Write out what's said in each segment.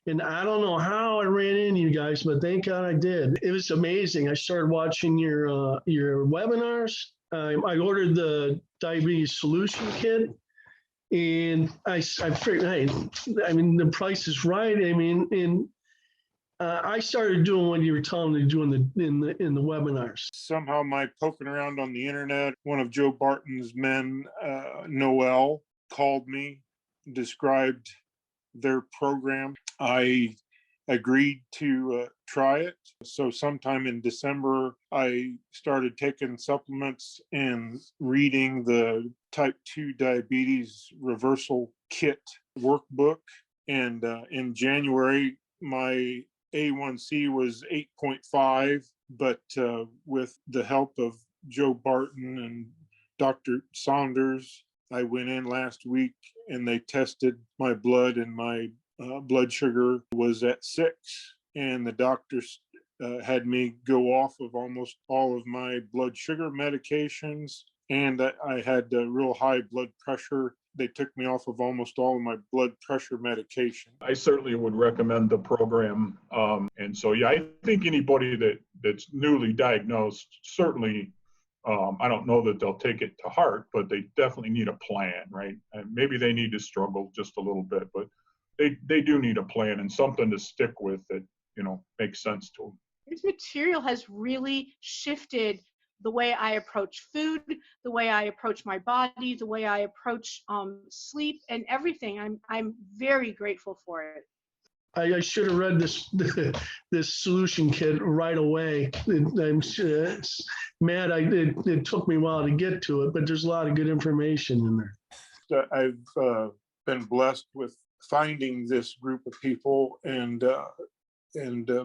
And I don't know how I ran into you guys, but thank God I did. It was amazing. I started watching your webinars. I ordered the diabetes solution kit, and I figured, hey, I mean, the price is right. I mean, and I started doing what you were telling me to do in the webinars. Somehow, my poking around on the internet, one of Joe Barton's men, Noel, called me, described their program. I agreed to try it. So sometime in December, I started taking supplements and reading the type 2 diabetes reversal kit workbook. And in January, my A1C was 8.5, but with the help of Joe Barton and Dr. Saunders, I went in last week and they tested my blood, and my blood sugar was at 6. And the doctors had me go off of almost all of my blood sugar medications. And I had real high blood pressure. They took me off of almost all of my blood pressure medication. I certainly would recommend the program. And so, yeah, I think anybody that's newly diagnosed, certainly, I don't know that they'll take it to heart, but they definitely need a plan, right? And maybe they need to struggle just a little bit, but they do need a plan and something to stick with that, makes sense to them. This material has really shifted the way I approach food, the way I approach my body, the way I approach sleep and everything. I'm very grateful for it. I should have read this solution kit right away. I'm mad it took me a while to get to it, but there's a lot of good information in there. I've been blessed with finding this group of people and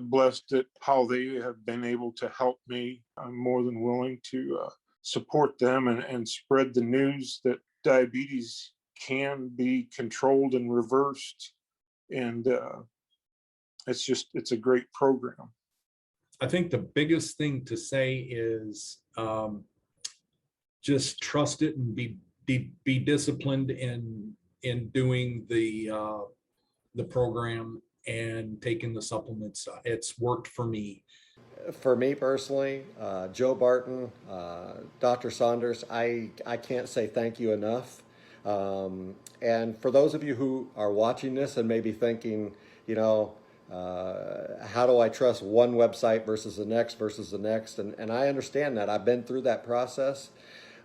blessed at how they have been able to help me. I'm more than willing to support them and spread the news that diabetes can be controlled and reversed. And it's a great program. I think the biggest thing to say is just trust it and be disciplined in doing the program and taking the supplements. It's worked for me. For me personally, Joe Barton, Dr. Saunders, I can't say thank you enough. And for those of you who are watching this and maybe thinking, how do I trust one website versus the next? And I understand that. I've been through that process.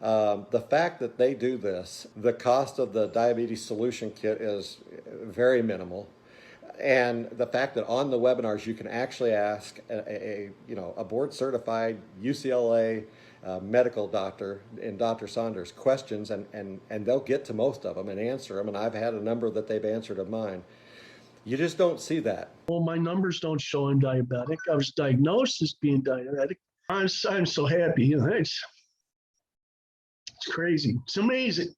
The fact that they do this, the cost of the diabetes solution kit is very minimal. And the fact that on the webinars you can actually ask a board certified UCLA medical doctor and Dr. Saunders questions, and they'll get to most of them and answer them. And I've had a number that they've answered of mine. You just don't see that. Well, my numbers don't show I'm diabetic. I was diagnosed as being diabetic. I'm so happy. It's crazy. It's amazing.